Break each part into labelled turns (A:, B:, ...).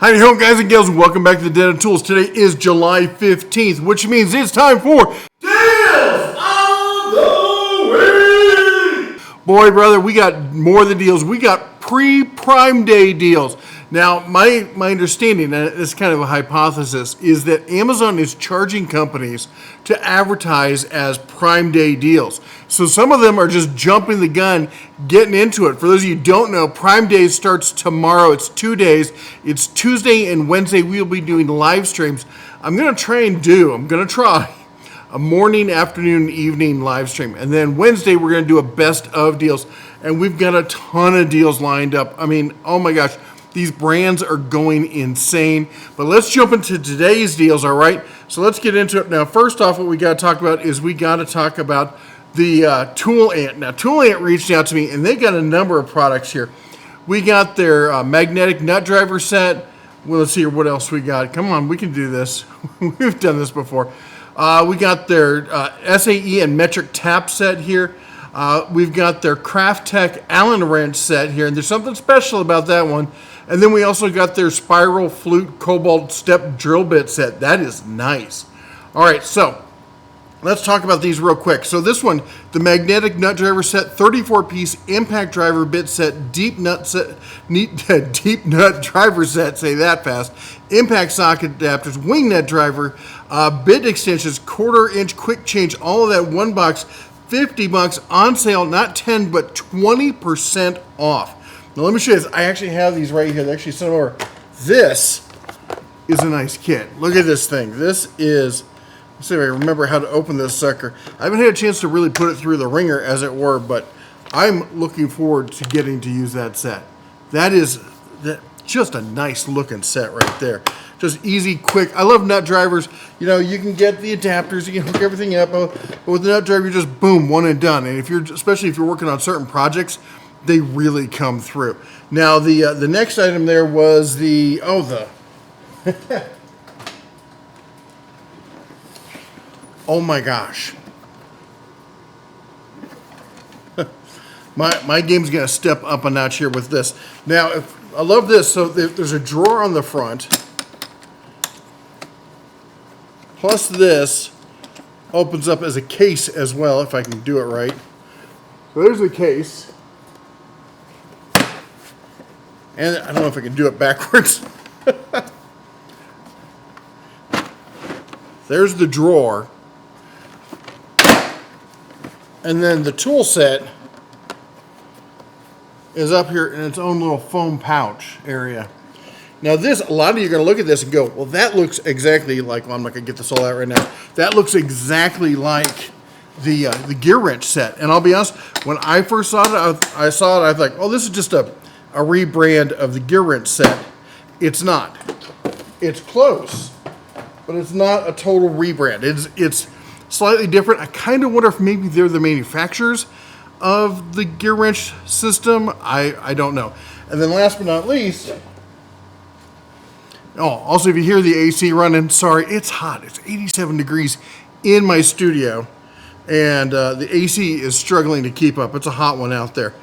A: Howdy ho, guys and gals, and welcome back to the Den of Tools. Today is July 15th, which means it's time for Deals of the Week! Boy, brother, we got more than deals. We got pre-Prime Day deals. Now, my understanding, and it's kind of a hypothesis, is that Amazon is charging companies to advertise as Prime Day deals. So some of them are just jumping the gun, getting into it. For those of you who don't know, Prime Day starts tomorrow. It's 2 days. It's Tuesday and Wednesday. We'll be doing live streams. I'm going to try a morning, afternoon, evening live stream. And then Wednesday, we're going to do a best of deals. And we've got a ton of deals lined up. I mean, oh my gosh. These brands are going insane. But let's jump into today's deals, all right? So let's get into it. Now, first off, what we got to talk about is we got to talk about the Tool Ant. Now, Tool Ant reached out to me, and they got a number of products here. We got their magnetic nut driver set. Well, let's see here what else we got. Come on, we can do this. We've done this before. We got their SAE and metric tap set here. We've got their Craft Tech Allen wrench set here, and there's something special about that one. And then we also got their Spiral Flute Cobalt Step Drill Bit set. That is nice. All right, so let's talk about these real quick. So this one, the magnetic nut driver set, 34-piece impact driver bit set, deep nut driver set, say that fast, impact socket adapters, wing nut driver, bit extensions, 1/4-inch quick change, all of that one box, $50 on sale, not 10 but 20% off. Now let me show you this. I actually have these right here. They actually sent over. This is a nice kit. Look at this thing. This is, let's see if I remember how to open this sucker. I haven't had a chance to really put it through the ringer, as it were, but I'm looking forward to getting to use that set. That is just a nice looking set right there. Just easy, quick. I love nut drivers. You know, you can get the adapters, you can hook everything up, but with the nut driver, you just boom, one and done. And especially if you're working on certain projects, they really come through. Now, the next item there was oh my gosh. my game's gonna step up a notch here with this. Now, I love this. So there's a drawer on the front. Plus this opens up as a case as well, if I can do it right. So there's the case. And I don't know if I can do it backwards. There's the drawer. And then the tool set is up here in its own little foam pouch area. Now this, a lot of you are going to look at this and go, well, that looks exactly like, well, I'm not going to get this all out right now. That looks exactly like the gear wrench set. And I'll be honest, when I first saw it, I was like, oh, this is just a rebrand of the gear wrench set. It's not. It's close, but it's not a total rebrand. It's slightly different. I kind of wonder if maybe they're the manufacturers of the gear wrench system. I don't know. And then last but not least, also if you hear the AC running, sorry, it's hot. It's 87 degrees in my studio, and the AC is struggling to keep up. It's a hot one out there.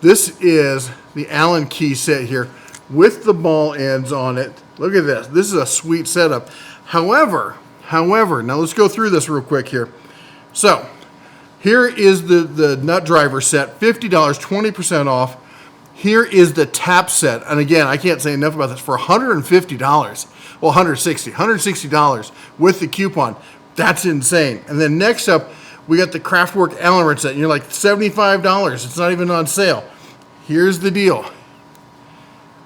A: This is the Allen key set here with the ball ends on it. Look at this. This is a sweet setup. However, now let's go through this real quick here. So here is the nut driver set, $50, 20% off. Here is the tap set. And again, I can't say enough about this. For $150, well, $160 with the coupon. That's insane. And then next up, we got the Craftwork Allen wrench set, and you're like, $75. It's not even on sale. Here's the deal.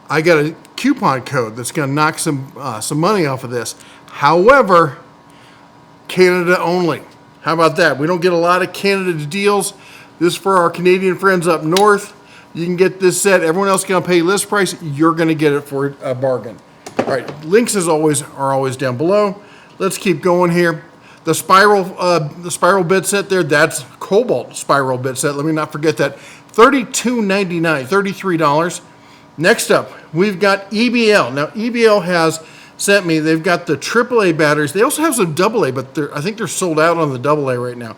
A: I got a coupon code that's going to knock some money off of this. However, Canada only. How about that? We don't get a lot of Canada deals. This is for our Canadian friends up north. You can get this set. Everyone else is going to pay list price. You're going to get it for a bargain. All right, links as always are always down below. Let's keep going here. The spiral bit set there, that's Cobalt spiral bit set. Let me not forget that. $32.99, $33. Next up, we've got EBL. Now, EBL has sent me, they've got the AAA batteries. They also have some AA, but I think they're sold out on the AA right now.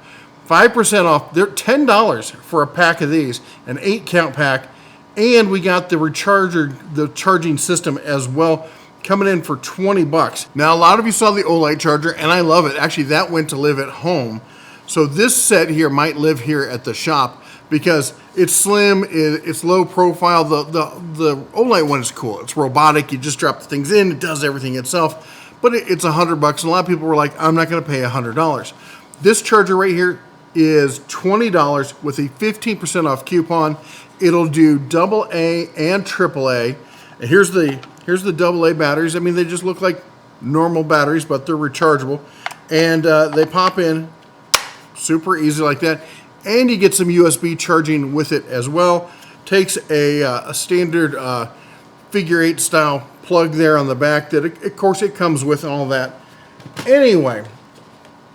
A: 5% off. They're $10 for a pack of these, an 8-count pack. And we got the recharger, the charging system as well. coming in for 20 bucks. Now, a lot of you saw the Olight charger, and I love it. Actually, that went to live at home. So this set here might live here at the shop because it's slim, it's low profile. The Olight one is cool. It's robotic. You just drop the things in. It does everything itself. But it's 100 bucks, and a lot of people were like, I'm not going to pay $100. This charger right here is $20 with a 15% off coupon. It'll do AA and AAA. And here's the AA batteries. I mean, they just look like normal batteries, but they're rechargeable. And they pop in super easy like that. And you get some USB charging with it as well. Takes a standard figure 8 style plug there on the back that, of course, it comes with all that. Anyway,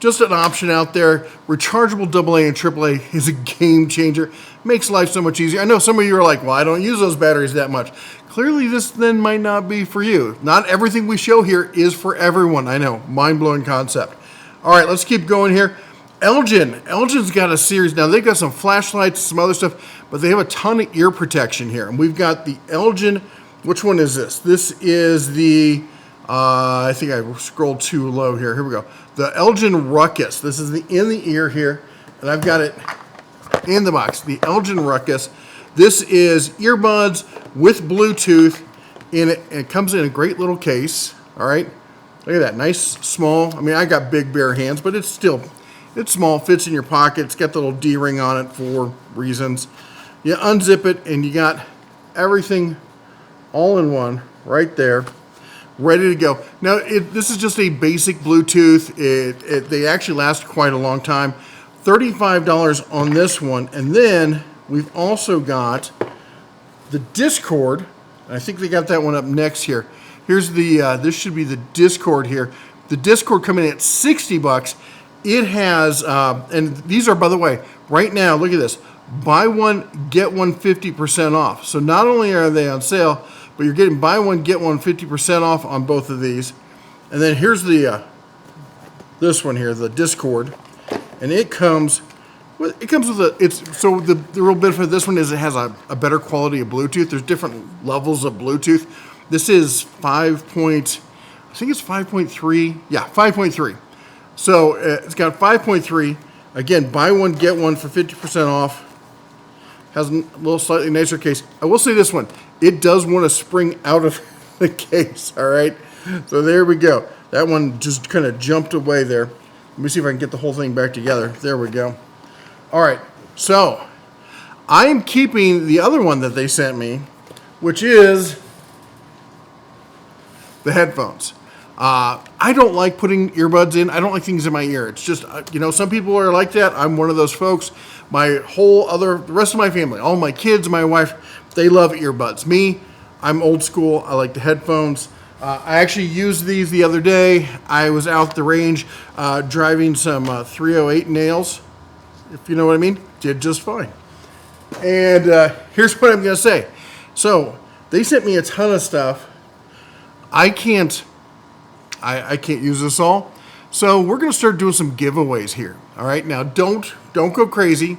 A: just an option out there. Rechargeable AA and AAA is a game changer. Makes life so much easier. I know some of you are like, well, I don't use those batteries that much. Clearly, this then might not be for you. Not everything we show here is for everyone. I know, mind-blowing concept. All right, let's keep going here. Elgin's got a series. Now, they've got some flashlights, some other stuff, but they have a ton of ear protection here. And we've got the Elgin. Which one is this? This is the, I think I scrolled too low here. Here we go. The Elgin Ruckus. This is the in the ear here, and I've got it in the box. The Elgin Ruckus. This is earbuds with Bluetooth in it. It comes in a great little case. All right. Look at that. Nice, small. I mean, I got big, bare hands, but it's small, fits in your pocket. It's got the little D-ring on it for reasons. You unzip it, and you got everything all in one right there, ready to go. Now, this is just a basic Bluetooth. They actually last quite a long time. $35 on this one. And then we've also got the Discord. I think they got that one up next here. Here's the, this should be the Discord here. The Discord coming in at 60 bucks. It has, and these are, by the way, right now, look at this. Buy one, get one 50% off. So not only are they on sale, but you're getting buy one, get one 50% off on both of these. And then here's the, this one here, the Discord. And it comes with so the real benefit of this one is it has a better quality of Bluetooth. There's different levels of Bluetooth. This is 5.3. Yeah, 5.3. So it's got 5.3. Again, buy one, get one for 50% off. Has a little slightly nicer case. I will say this one. It does want to spring out of the case, all right? So there we go. That one just kind of jumped away there. Let me see if I can get the whole thing back together. There we go. All right, so I am keeping the other one that they sent me, which is the headphones. I don't like putting earbuds in. I don't like things in my ear. It's just, some people are like that. I'm one of those folks. The rest of my family, all my kids, my wife, they love earbuds. Me, I'm old school. I like the headphones. I actually used these the other day. I was out the range driving some 308 nails, if you know what I mean. Did just fine. And here's what I'm going to say. So they sent me a ton of stuff. I can't use this all. So we're going to start doing some giveaways here. All right. Now don't go crazy.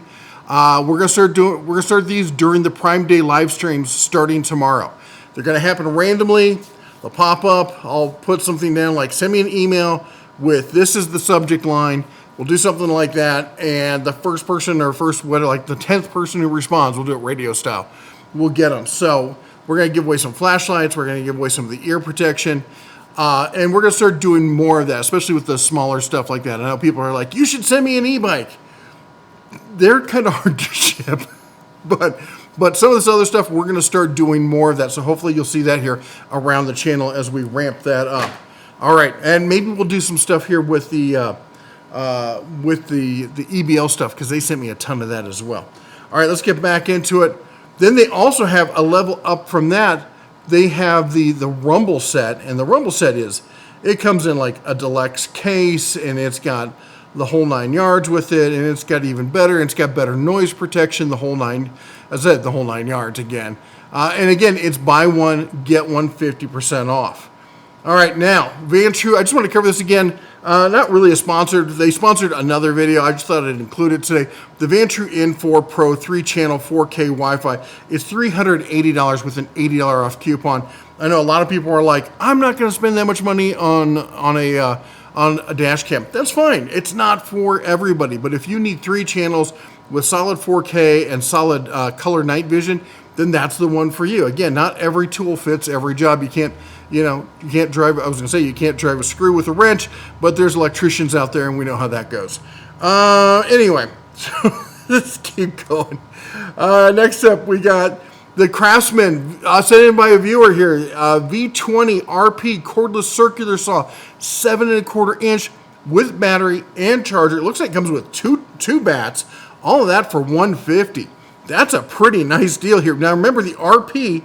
A: We're going to start these during the Prime Day live streams starting tomorrow. They're going to happen randomly. They'll pop up. I'll put something down like send me an email with this is the subject line. We'll do something like that. And the first person or the 10th person who responds, we'll do it radio style. We'll get them. So we're going to give away some flashlights. We're going to give away some of the ear protection. And we're going to start doing more of that, especially with the smaller stuff like that. I know people are like, you should send me an e-bike. They're kind of hard to ship. But some of this other stuff, we're going to start doing more of that. So hopefully you'll see that here around the channel as we ramp that up. All right. And maybe we'll do some stuff here with the EBL stuff because they sent me a ton of that as well. All right, let's get back into it. Then they also have a level up from that. They have the Rumble set, and the Rumble set it comes in like a deluxe case, and it's got the whole 9 yards with it, and it's got even better. It's got better noise protection, the whole 9 yards again. And again, it's buy one, get one 50% off. All right, now, Vantrue, I just want to cover this again. Not really a sponsor. They sponsored another video. I just thought I'd include it today. The Vantrue N4 Pro 3-channel 4K Wi-Fi. It's $380 with an $80 off coupon. I know a lot of people are like, I'm not going to spend that much money on a dash cam. That's fine. It's not for everybody. But if you need 3 channels with solid 4K and solid color night vision, then that's the one for you. Again, not every tool fits every job. You can't drive. I was going to say you can't drive a screw with a wrench, but there's electricians out there, and we know how that goes. Anyway, so let's keep going. Next up, we got the Craftsman, sent in by a viewer here, V20 RP cordless circular saw, 7¼ inch with battery and charger. It looks like it comes with two bats. All of that for $150. That's a pretty nice deal here. Now remember, the RP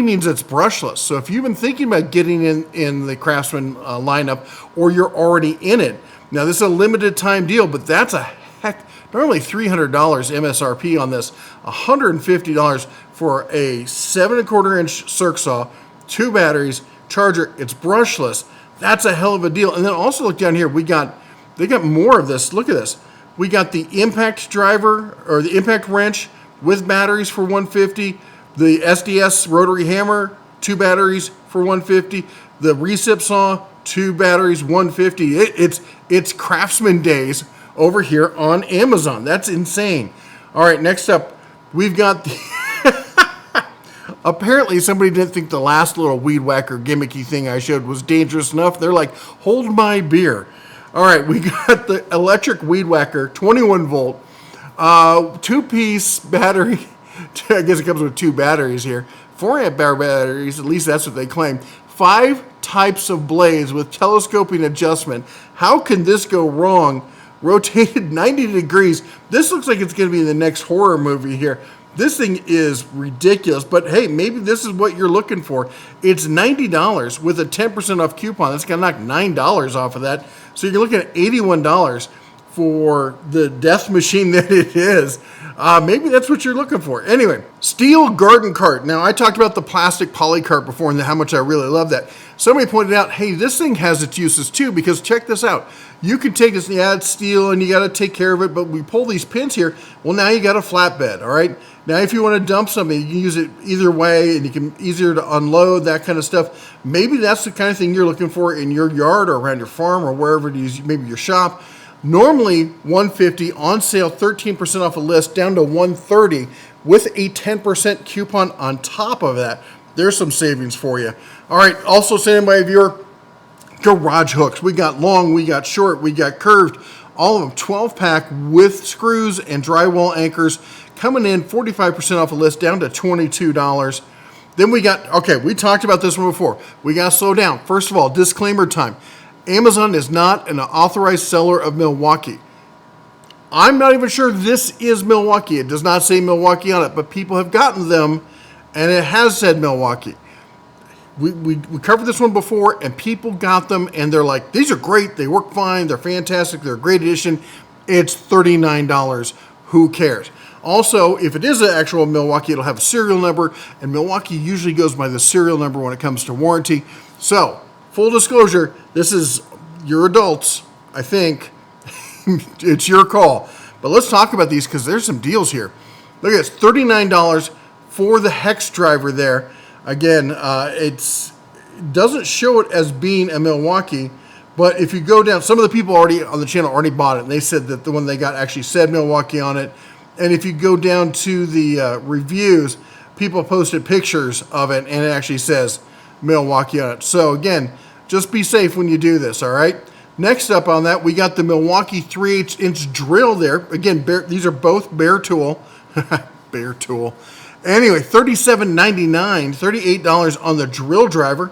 A: means it's brushless. So if you've been thinking about getting in the Craftsman lineup, or you're already in it, now this is a limited time deal, but that's a heck. Normally $300 MSRP on this, $150 for a 7¼ inch circ saw, 2 batteries, charger. It's brushless. That's a hell of a deal. And then also look down here. They got more of this. Look at this. We got the impact driver, or the impact wrench with batteries for $150. The SDS rotary hammer, 2 batteries for $150. The recip saw, 2 batteries, $150. It's Craftsman days over here on Amazon. That's insane. All right, next up, we've got the apparently somebody didn't think the last little weed whacker gimmicky thing I showed was dangerous enough. They're like, hold my beer. All right, we got the electric weed whacker, 21 volt, 2-piece battery. I guess it comes with 2 batteries here. 4 amp hour batteries, at least that's what they claim. 5 types of blades with telescoping adjustment. How can this go wrong? Rotated 90 degrees. This looks like it's going to be the next horror movie here. This thing is ridiculous, but hey, maybe this is what you're looking for. It's $90 with a 10% off coupon. That's going to knock $9 off of that. So you're looking at $81 for the death machine that it is. Maybe that's what you're looking for. Anyway, steel garden cart. Now, I talked about the plastic poly cart before and how much I really love that. Somebody pointed out, hey, this thing has its uses too, because check this out. You can take this, yeah, it's steel and you got to take care of it, but we pull these pins here. Well, now you got a flatbed, all right? Now, if you want to dump something, you can use it either way, and you can easier to unload, that kind of stuff. Maybe that's the kind of thing you're looking for in your yard or around your farm or wherever it is, maybe your shop. Normally $150, on sale 13% off a list, down to $130 with a 10% coupon on top of that. There's some savings for you. All right, also sent in by a viewer, garage hooks. We got long, we got short, we got curved. All of them 12-pack with screws and drywall anchors, coming in 45% off a list, down to $22. Then we got, okay, we talked about this one before. We got to slow down. First of all, disclaimer time. Amazon is not an authorized seller of Milwaukee. I'm not even sure this is Milwaukee. It does not say Milwaukee on it, but people have gotten them, and it has said Milwaukee. We covered this one before, and people got them, and they're like, these are great. They work fine. They're fantastic. They're a great addition. It's $39. Who cares? Also, if it is an actual Milwaukee, it'll have a serial number, and Milwaukee usually goes by the serial number when it comes to warranty. So, full disclosure, this is your adults, I think. It's your call. But let's talk about these because there's some deals here. Look at this, $39 for the hex driver there. Again, it doesn't show it as being a Milwaukee, but if you go down, some of the people already on the channel already bought it, and they said that the one they got actually said Milwaukee on it. And if you go down to the reviews, people posted pictures of it, and it actually says Milwaukee on it. So again, just be safe when you do this, all right? Next up on that, we got the Milwaukee 3/8-inch drill there. Again, these are both bare tool. Bare tool. Anyway, $37.99, $38 on the drill driver.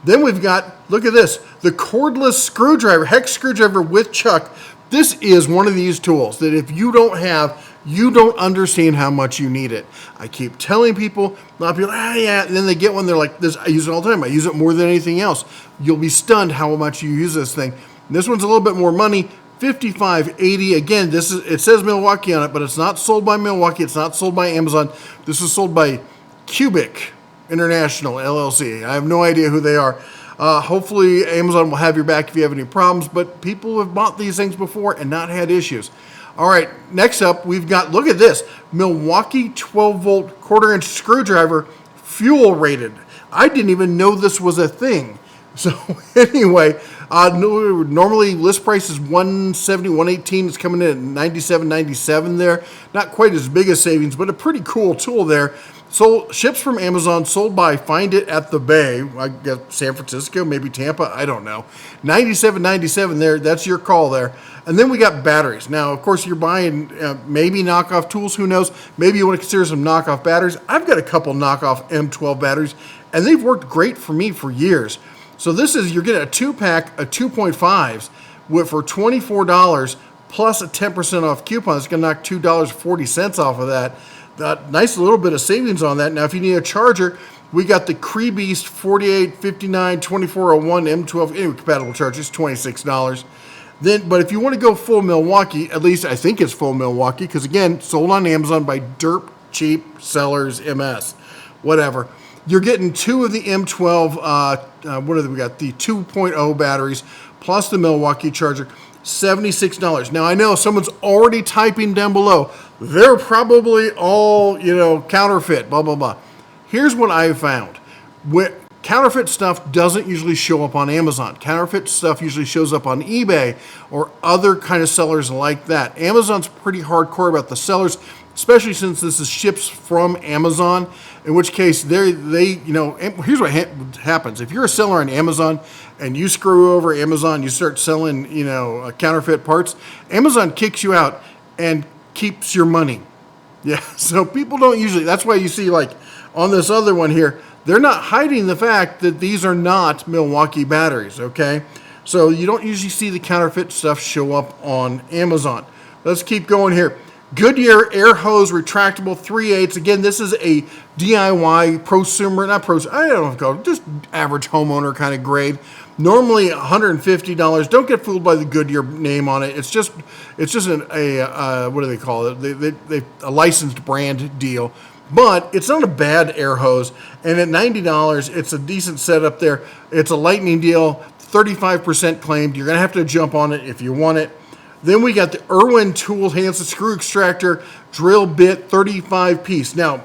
A: Then we've got, look at this, the cordless screwdriver, hex screwdriver with chuck. This is one of these tools that if you don't have, you don't understand how much you need it. I keep telling people, a lot of people, yeah, and then they get one, they're like, this, I use it all the time. I use it more than anything else. You'll be stunned how much you use this thing. This one's a little bit more money, $55.80. Again, this is, it says Milwaukee on it, but it's not sold by Milwaukee. It's not sold by Amazon. This is sold by Cubic International LLC. I have no idea who they are. Hopefully Amazon will have your back if you have any problems, but people have bought these things before and not had issues. All right, next up, we've got, look at this, Milwaukee 12-volt quarter-inch screwdriver, fuel rated. I didn't even know this was a thing. So anyway, normally list price is $170, $118. It's coming in at $97.97 there. Not quite as big a savings, but a pretty cool tool there. So ships from Amazon, sold by Find It at the Bay. I guess San Francisco, maybe Tampa, I don't know. $97.97 there. That's your call there. And then we got batteries. Now, of course, you're buying maybe knockoff tools. Who knows? Maybe you want to consider some knockoff batteries. I've got a couple knockoff M12 batteries, and they've worked great for me for years. So this is, you're getting a 2-pack of 2.5s for $24 plus a 10% off coupon. It's going to knock $2.40 off of that. Nice little bit of savings on that. Now, if you need a charger, we got the Cree Beast 48, 59, 2401 M12 anyway, compatible chargers, $26. But if you want to go full Milwaukee, at least I think it's full Milwaukee, because again, sold on Amazon by Derp Cheap Sellers MS, whatever. You're getting two of the M12. What do we got? The 2.0 batteries plus the Milwaukee charger. $76. Now I know someone's already typing down below. They're probably all, counterfeit, blah, blah, blah. Here's what I found. Counterfeit stuff doesn't usually show up on Amazon. Counterfeit stuff usually shows up on eBay or other kind of sellers like that. Amazon's pretty hardcore about the sellers, especially since this is ships from Amazon, in which case here's what happens. If you're a seller on Amazon and you screw over Amazon, you start selling, counterfeit parts, Amazon kicks you out and keeps your money. Yeah, so people don't usually, that's why you see like on this other one here, they're not hiding the fact that these are not Milwaukee batteries, okay? So you don't usually see the counterfeit stuff show up on Amazon. Let's keep going here. Goodyear air hose retractable 3/8. Again, this is a DIY prosumer, I don't know if it's called, just average homeowner kind of grade. Normally $150. Don't get fooled by the Goodyear name on it. It's just a what do they call it? A licensed brand deal. But it's not a bad air hose. And at $90, it's a decent setup there. It's a lightning deal, 35% claimed. You're going to have to jump on it if you want it. Then we got the Irwin Tool Hansen Screw Extractor Drill Bit 35 piece. Now,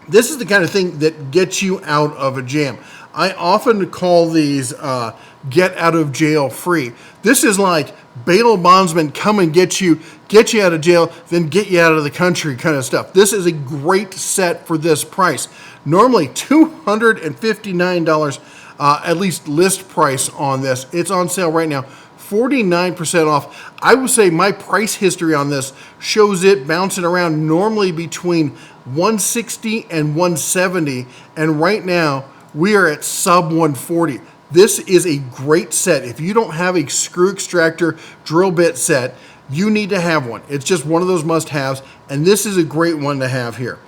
A: this is the kind of thing that gets you out of a jam. I often call these get out of jail free. This is like bail bondsman come and get you out of jail, then get you out of the country kind of stuff. This is a great set for this price. Normally $259, at least list price on this. It's on sale right now. 49% off. I would say my price history on this shows it bouncing around normally between $160 and $170, and right now we are at sub $140. This is a great set. If you don't have a screw extractor drill bit set, you need to have one. It's just one of those must-haves, and this is a great one to have here.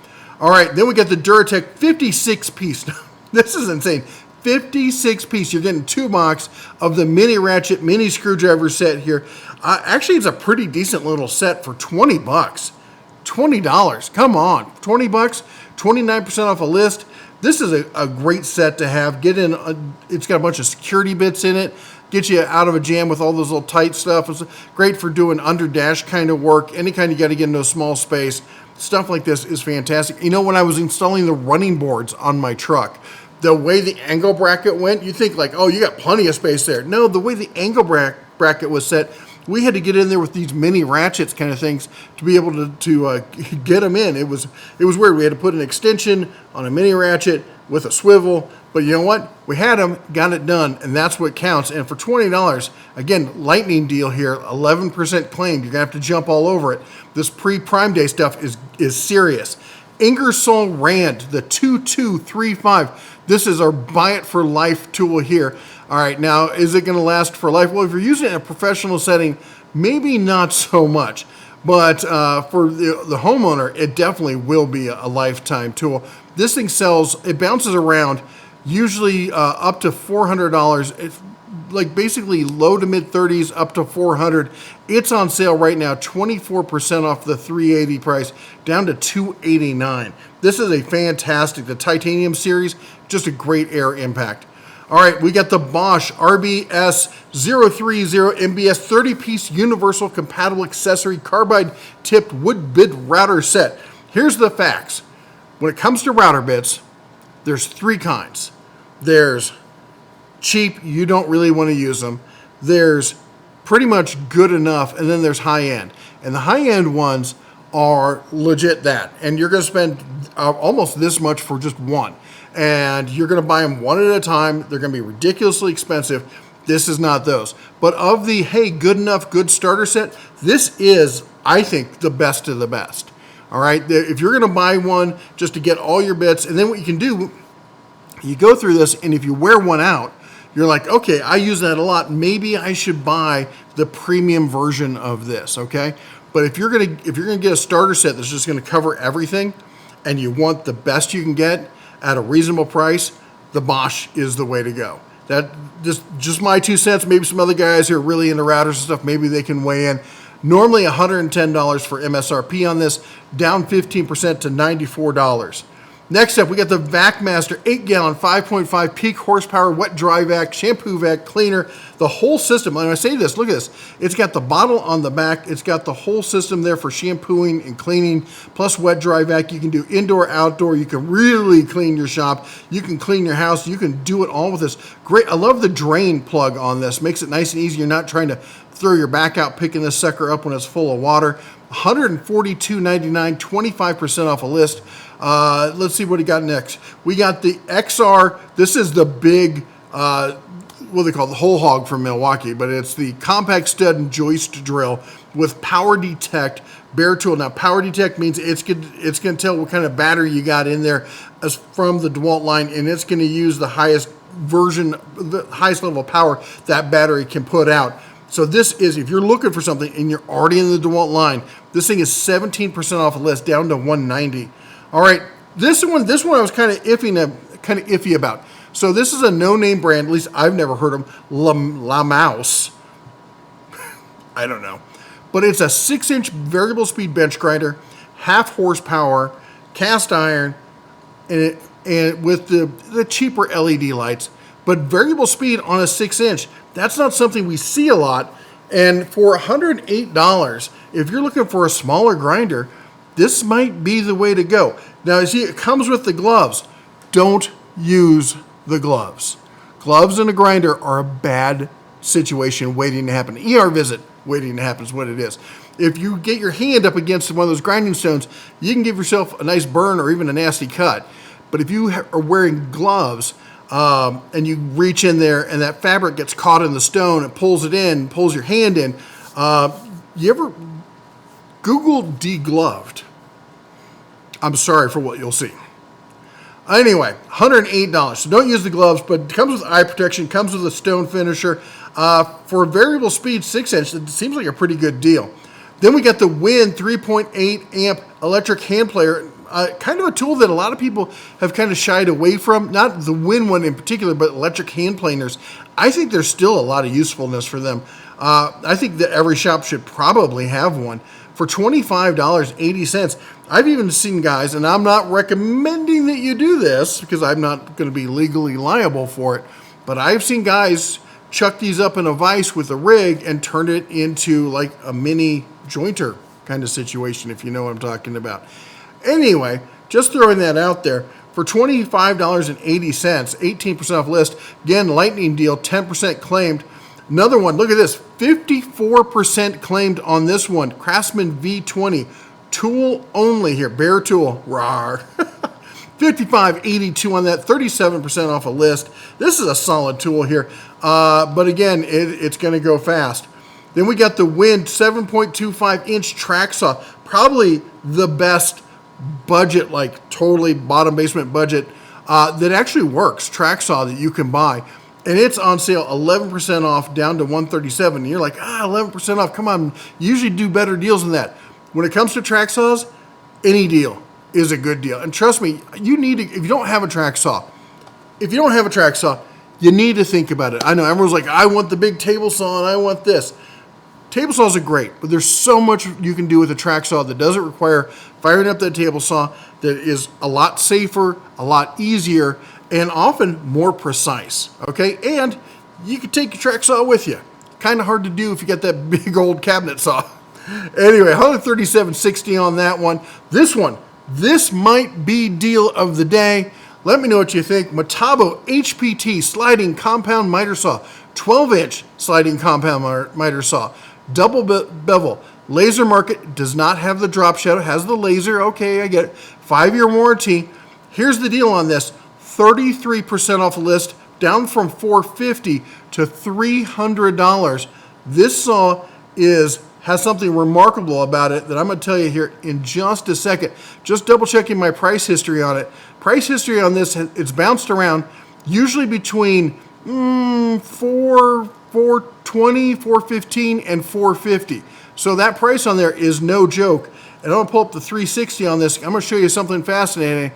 A: All right, then we got the Duratec 56 piece. This is insane. 56 piece. You're getting 2 box of the mini ratchet, mini screwdriver set here. Actually, it's a pretty decent little set for 20 bucks. $20. Come on. 20 bucks, 29% off a list. This is a great set to have. It's got a bunch of security bits in it. Get you out of a jam with all those little tight stuff. It's great for doing under dash kind of work. Any kind you got to get into a small space. Stuff like this is fantastic. When I was installing the running boards on my truck, the way the angle bracket went, you think like, oh, you got plenty of space there. No, the way the angle bracket was set, we had to get in there with these mini ratchets kind of things to be able to get them in. It was weird. We had to put an extension on a mini ratchet with a swivel, but you know what? We had them, got it done, and that's what counts. And for $20, again, lightning deal here, 11% claimed. You're gonna have to jump all over it. This pre-Prime Day stuff is serious. Ingersoll Rand, the 2235. This is our buy it for life tool here. All right, now, is it going to last for life? Well, if you're using it in a professional setting, maybe not so much. But for the homeowner, it definitely will be a lifetime tool. This thing sells, it bounces around, usually up to $400. It's like basically low to mid 30s up to $400. It's on sale right now, 24% off the $380 price, down to $289. This is a fantastic, the titanium series, just a great air impact. All right, we got the Bosch RBS 030 MBS 30-piece universal compatible accessory carbide tipped wood bit router set. Here's the facts. When it comes to router bits, there's three kinds. There's cheap, you don't really want to use them. There's pretty much good enough, and then there's high end. And the high end ones are legit that. And you're going to spend almost this much for just one. And you're going to buy them one at a time. They're going to be ridiculously expensive. This is not those. But of the, hey, good enough, good starter set, this is, I think, the best of the best. All right? If you're going to buy one just to get all your bits, and then what you can do, you go through this, and if you wear one out, you're like, okay, I use that a lot. Maybe I should buy the premium version of this, okay? But if you're gonna get a starter set that's just gonna cover everything, and you want the best you can get at a reasonable price, the Bosch is the way to go. That just my 2 cents. Maybe some other guys who are really into routers and stuff, maybe they can weigh in. Normally $110 for MSRP on this, down 15% to $94. Next up, we got the VacMaster 8-gallon, 5.5 peak horsepower wet dry vac, shampoo vac, cleaner, the whole system. When I say this, look at this. It's got the bottle on the back. It's got the whole system there for shampooing and cleaning, plus wet dry vac. You can do indoor, outdoor. You can really clean your shop. You can clean your house. You can do it all with this. Great. I love the drain plug on this. Makes it nice and easy. You're not trying to throw your back out picking this sucker up when it's full of water. $142.99, 25% off a list. Let's see what we got next. We got the XR. This is the big, what they call the whole hog from Milwaukee, but it's the compact stud and joist drill with power detect bare tool. Now, power detect means it's going to tell what kind of battery you got in there as from the DeWalt line, and it's going to use the highest version, the highest level of power that battery can put out. So this is, if you're looking for something and you're already in the DeWalt line, this thing is 17% off the list, down to $190. All right, this one I was kind of iffy about. So this is a no-name brand, at least I've never heard of them, La Mouse. I don't know. But it's a 6-inch variable speed bench grinder, half horsepower, cast iron, and with the cheaper LED lights. But variable speed on a 6-inch, that's not something we see a lot. And for $108, if you're looking for a smaller grinder, this might be the way to go. Now, you see, it comes with the gloves. Don't use the gloves. Gloves and a grinder are a bad situation waiting to happen. ER visit waiting to happen is what it is. If you get your hand up against one of those grinding stones, you can give yourself a nice burn or even a nasty cut. But if you are wearing gloves, and you reach in there and that fabric gets caught in the stone, it pulls it in, pulls your hand in. You ever Google degloved? I'm sorry for what you'll see. Anyway, $108. So don't use the gloves, but it comes with eye protection, comes with a stone finisher. For a variable speed 6-inch, it seems like a pretty good deal. Then we got the Win 3.8 amp electric hand player. Kind of a tool that a lot of people have kind of shied away from. Not the Win one in particular, but electric hand planers. I think there's still a lot of usefulness for them. I think that every shop should probably have one. For $25.80. I've even seen guys, and I'm not recommending that you do this because I'm not going to be legally liable for it, but I've seen guys chuck these up in a vise with a rig and turn it into like a mini jointer kind of situation, if you know what I'm talking about. Anyway, just throwing that out there. For $25.80, 18% off list. Again, lightning deal, 10% claimed. Another one, look at this, 54% claimed on this one. Craftsman V20, tool only here, bare tool, rawr. $55.82 on that, 37% off a list. This is a solid tool here, but again, it's going to go fast. Then we got the Win 7.25-inch track saw, probably the best budget, like totally bottom basement budget, that actually works, track saw that you can buy. And it's on sale 11% off, down to $137. And you're like, 11% off, come on, you usually do better deals than that. When it comes to track saws, any deal is a good deal. And trust me, you need to, if you don't have a track saw, you need to think about it. I know everyone's like, I want the big table saw and I want this. Table saws are great, but there's so much you can do with a track saw that doesn't require firing up that table saw, that is a lot safer, a lot easier, and often more precise, okay? And you can take your track saw with you. Kind of hard to do if you got that big old cabinet saw. Anyway, $137.60 on that one. This might be deal of the day. Let me know what you think. Metabo HPT sliding compound miter saw, 12-inch sliding compound miter saw, double bevel. Laser market, does not have the drop shadow, has the laser. Okay, I get it. 5-year warranty. Here's the deal on this. 33% off the list, down from $450 to $300. This saw has something remarkable about it that I'm going to tell you here in just a second. Just double checking my price history on it. Price history on this, it's bounced around usually between $420, $415, and $450. So that price on there is no joke. And I'm going to pull up the 360 on this. I'm going to show you something fascinating.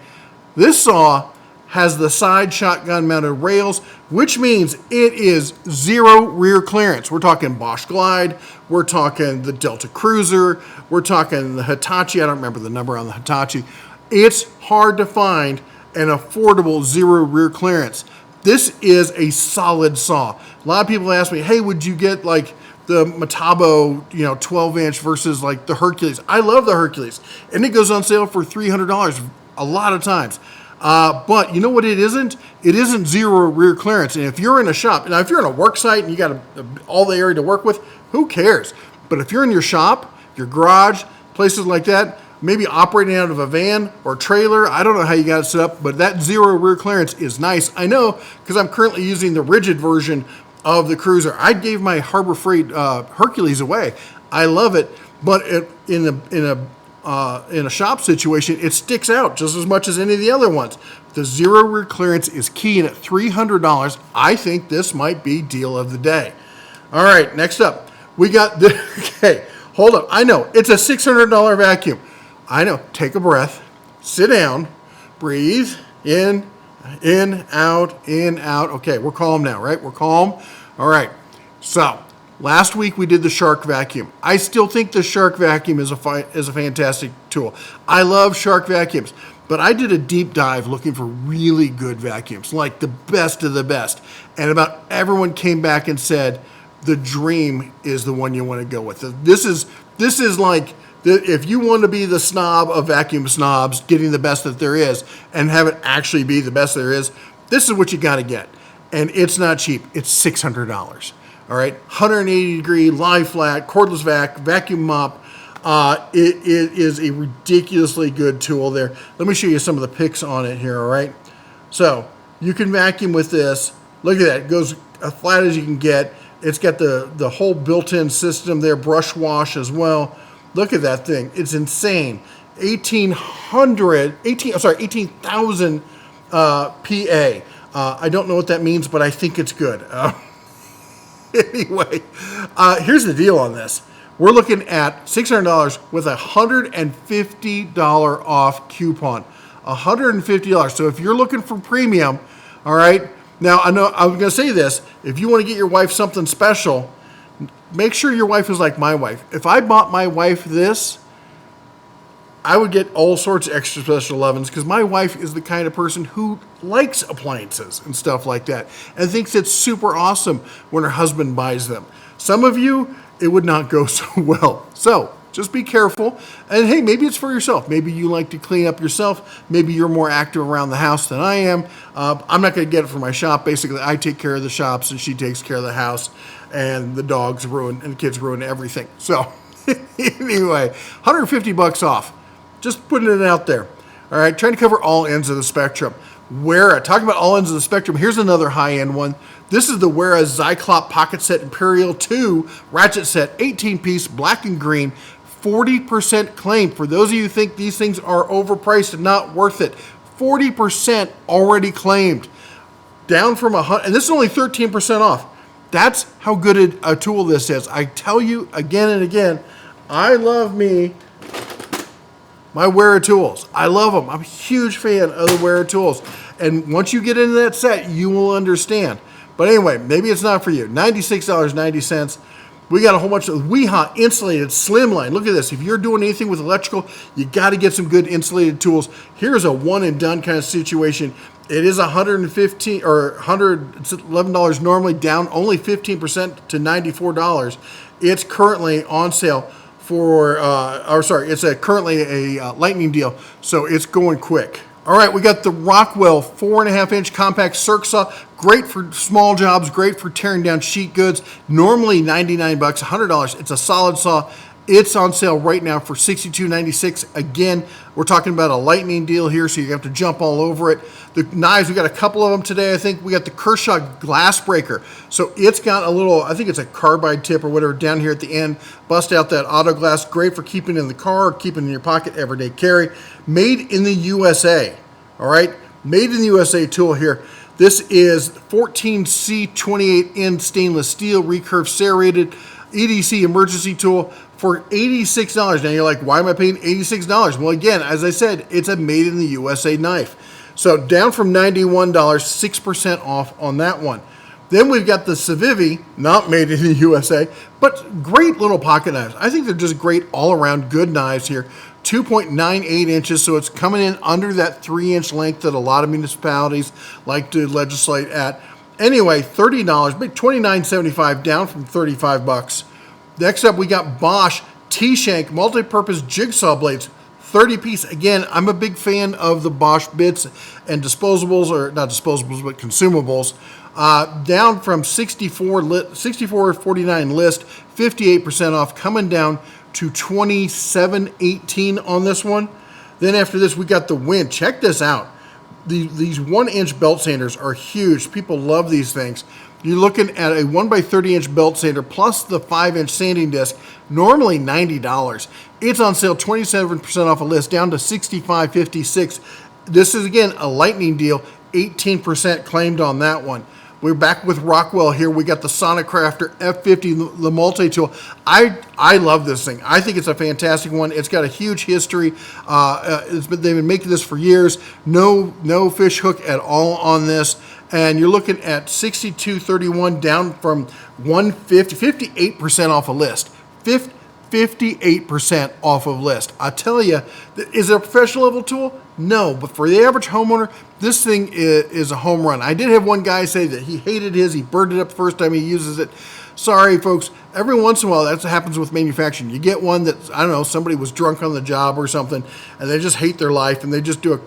A: This saw has the side shotgun mounted rails, which means it is zero rear clearance. We're talking Bosch Glide, we're talking the Delta Cruiser, we're talking the Hitachi. I don't remember the number on the Hitachi. It's hard to find an affordable zero rear clearance. This is a solid saw. A lot of people ask me, hey, would you get like the Metabo, 12-inch versus like the Hercules? I love the Hercules, and it goes on sale for $300 a lot of times. But you know what it isn't? It isn't zero rear clearance. And if you're in a shop, now if you're in a work site and you got all the area to work with, who cares? But if you're in your shop, your garage, places like that, maybe operating out of a van or trailer, I don't know how you got it set up, but that zero rear clearance is nice. I know because I'm currently using the rigid version of the Cruiser. I gave my Harbor Freight Hercules away. I love it, but in a shop situation, it sticks out just as much as any of the other ones. The zero rear clearance is key, and at $300, I think this might be deal of the day. All right, next up, we got the, okay, hold up. I know, it's a $600 vacuum. I know, take a breath, sit down, breathe, in, out. Okay, we're calm now, right? We're calm. All right, so last week we did the Shark vacuum. I still think the Shark vacuum is a fantastic tool. I love Shark vacuums, but I did a deep dive looking for really good vacuums, like the best of the best. And about everyone came back and said the Dream is the one you want to go with. This is like if you want to be the snob of vacuum snobs, getting the best that there is and have it actually be the best there is, this is what you got to get. And it's not cheap. It's $600. All right, 180 degree, lie flat, cordless vacuum mop. It is a ridiculously good tool there. Let me show you some of the pics on it here, all right? So you can vacuum with this. Look at that, it goes as flat as you can get. It's got the whole built-in system there, brush wash as well. Look at that thing, it's insane. 18,000 PA. I don't know what that means, but I think it's good. Anyway, here's the deal on this. We're looking at $600 with a $150 off coupon. $150. So if you're looking for premium, all right. Now I know I'm going to say this. If you want to get your wife something special, make sure your wife is like my wife. If I bought my wife this, I would get all sorts of extra special ovens because my wife is the kind of person who likes appliances and stuff like that and thinks it's super awesome when her husband buys them. Some of you, it would not go so well. So just be careful. And hey, maybe it's for yourself. Maybe you like to clean up yourself. Maybe you're more active around the house than I am. I'm not going to get it for my shop. Basically, I take care of the shops and she takes care of the house, and the dogs ruin and the kids ruin everything. So anyway, $150 off. Just putting it out there. All right, trying to cover all ends of the spectrum. Wera, talking about all ends of the spectrum, here's another high-end one. This is the Wera Zyklop Pocket Set Imperial 2 Ratchet Set, 18-piece, black and green, 40% claim. For those of you who think these things are overpriced and not worth it, 40% already claimed. Down from and this is only 13% off. That's how good a tool this is. I tell you again and again, I love me my Wera tools. I love them. I'm a huge fan of the Wera tools. And once you get into that set, you will understand. But anyway, maybe it's not for you. $96.90. We got a whole bunch of Weha insulated slimline. Look at this. If you're doing anything with electrical, you got to get some good insulated tools. Here's a one and done kind of situation. It is $115 or $111 normally, down only 15% to $94. It's currently on sale for, it's currently a lightning deal, so it's going quick. All right, we got the Rockwell 4.5-inch compact circ saw. Great for small jobs, great for tearing down sheet goods. Normally $99, $100. It's a solid saw. It's on sale right now for $62.96. Again, we're talking about a lightning deal here, so you have to jump all over it. The knives, we got a couple of them today, I think. We got the Kershaw glass breaker. So it's got a little, I think it's a carbide tip or whatever down here at the end. Bust out that auto glass. Great for keeping in the car or keeping in your pocket, everyday carry. Made in the USA. All right, made in the USA tool here. This is 14C28N stainless steel recurve serrated EDC emergency tool for $86. Now you're like, why am I paying $86? Well, again, as I said, it's a made in the USA knife. So down from $91, 6% off on that one. Then we've got the Civivi, not made in the USA, but great little pocket knives. I think they're just great all around good knives here. 2.98 inches, so it's coming in under that 3-inch length that a lot of municipalities like to legislate at. Anyway, $30, big $29.75, down from $35. Next up, we got Bosch T-Shank multi-purpose jigsaw blades, 30 piece. Again, I'm a big fan of the Bosch bits and disposables, or not disposables, but consumables. Down from $64.49 list, 58% off, coming down to $27.18 on this one. Then after this, we got the Win. Check this out. These 1-inch belt sanders are huge. People love these things. You're looking at a 1x30-inch belt sander plus the 5-inch sanding disc, normally $90. It's on sale 27% off a list, down to $65.56. This is, again, a lightning deal, 18% claimed on that one. We're back with Rockwell here. We got the Sonicrafter F50, the multi-tool. I love this thing. I think it's a fantastic one. It's got a huge history. They've been making this for years. No fish hook at all on this. And you're looking at $62.31, down from $150, 58% off a list. 58% off of list. I tell you, is it a professional level tool? No, but for the average homeowner, this thing is a home run. I did have one guy say that he hated his, he burned it up the first time he uses it. Sorry, folks, every once in a while, that's what happens with manufacturing. You get one that, I don't know, somebody was drunk on the job or something, and they just hate their life, and they just do a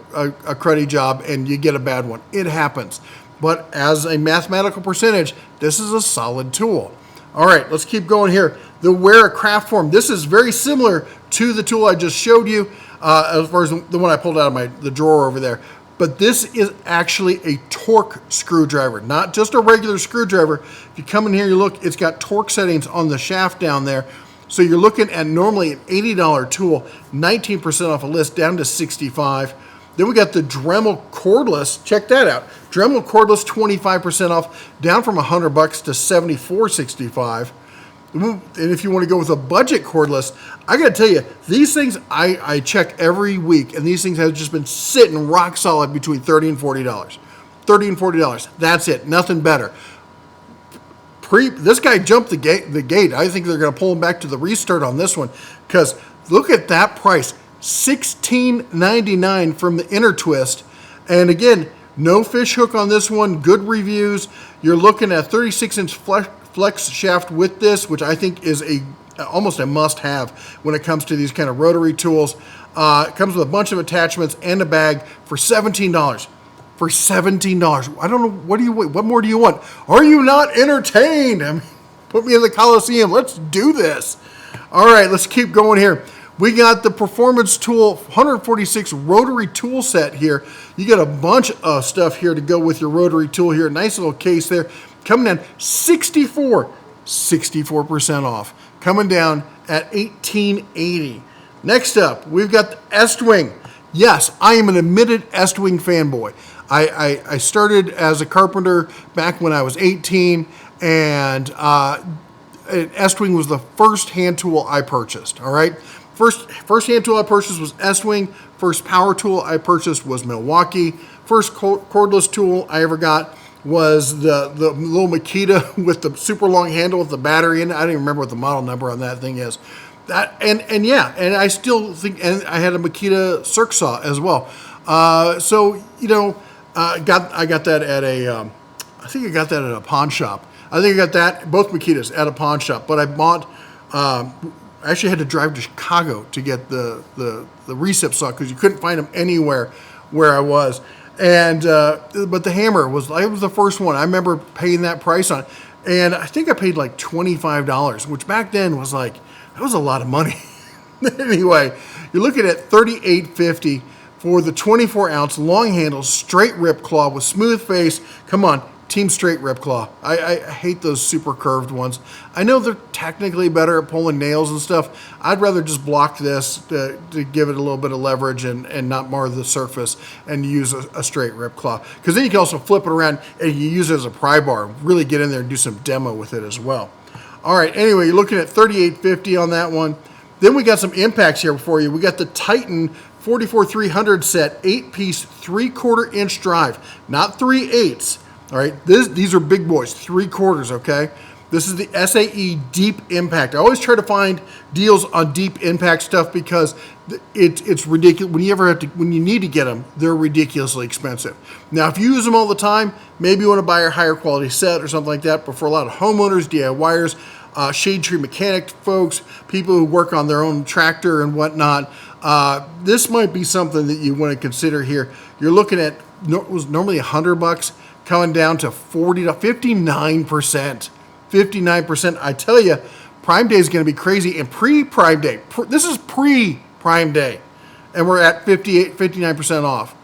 A: cruddy job, and you get a bad one. It happens. But as a mathematical percentage, this is a solid tool. All right, let's keep going here. The Wera Craft Form. This is very similar to the tool I just showed you, as far as the one I pulled out of the drawer over there. But this is actually a torque screwdriver, not just a regular screwdriver. If you come in here, you look, it's got torque settings on the shaft down there. So you're looking at normally an $80 tool, 19% off a list, down to $65. Then we got the Dremel cordless. Check that out. Dremel cordless, 25% off, down from $100 to $74.65. And if you want to go with a budget cordless, I got to tell you, these things I check every week, and these things have just been sitting rock solid between $30 and $40. $30 and $40. That's it. Nothing better. This guy jumped the gate. I think they're going to pull him back to the restart on this one, because look at that price. $16.99 from the Inner Twist. And again, no fish hook on this one. Good reviews. You're looking at 36-inch flex shaft with this, which I think is almost a must-have when it comes to these kind of rotary tools. It comes with a bunch of attachments and a bag for $17. For $17. I don't know, what more do you want? Are you not entertained? I mean, put me in the Coliseum. Let's do this. All right, let's keep going here. We got the Performance Tool 146 rotary tool set here. You got a bunch of stuff here to go with your rotary tool here. Nice little case there. Coming down 64% off. Coming down at $18.80. Next up, we've got the Estwing. Yes, I am an admitted Estwing fanboy. I started as a carpenter back when I was 18, and Estwing was the first hand tool I purchased, all right? First hand tool I purchased was Estwing. First power tool I purchased was Milwaukee. First cordless tool I ever got was the little Makita with the super long handle with the battery in it. I don't even remember what the model number on that thing is. And I still think, and I had a Makita circ saw as well. So you know, I got that at I think I got that at a pawn shop. I think I got that, both Makitas, at a pawn shop. But I bought. I actually had to drive to Chicago to get the recip saw because you couldn't find them anywhere where I was. And but the hammer was the first one. I remember paying that price on it. And I think I paid like $25, which back then was like, that was a lot of money. Anyway, you're looking at $38.50 for the 24-ounce long handle straight rip claw with smooth face. Come on, team straight rip claw. I hate those super curved ones. I know they're technically better at pulling nails and stuff. I'd rather just block this to give it a little bit of leverage and not mar the surface and use a straight rip claw. Because then you can also flip it around and you use it as a pry bar. Really get in there and do some demo with it as well. All right, anyway, you're looking at $38.50 on that one. Then we got some impacts here for you. We got the Titan 44300 set, 8-piece, 3/4 inch drive, not 3/8. All right, these are big boys, 3/4, okay? This is the SAE Deep Impact. I always try to find deals on deep impact stuff because it's ridiculous. When you need to get them, they're ridiculously expensive. Now, if you use them all the time, maybe you want to buy a higher quality set or something like that. But for a lot of homeowners, DIYers, shade tree mechanic folks, people who work on their own tractor and whatnot, this might be something that you want to consider here. You're looking at was normally $100, coming down to 40 to 59%. 59%. I tell you, Prime Day is going to be crazy. And pre-Prime Day, this is pre-Prime Day, and we're at 59% off.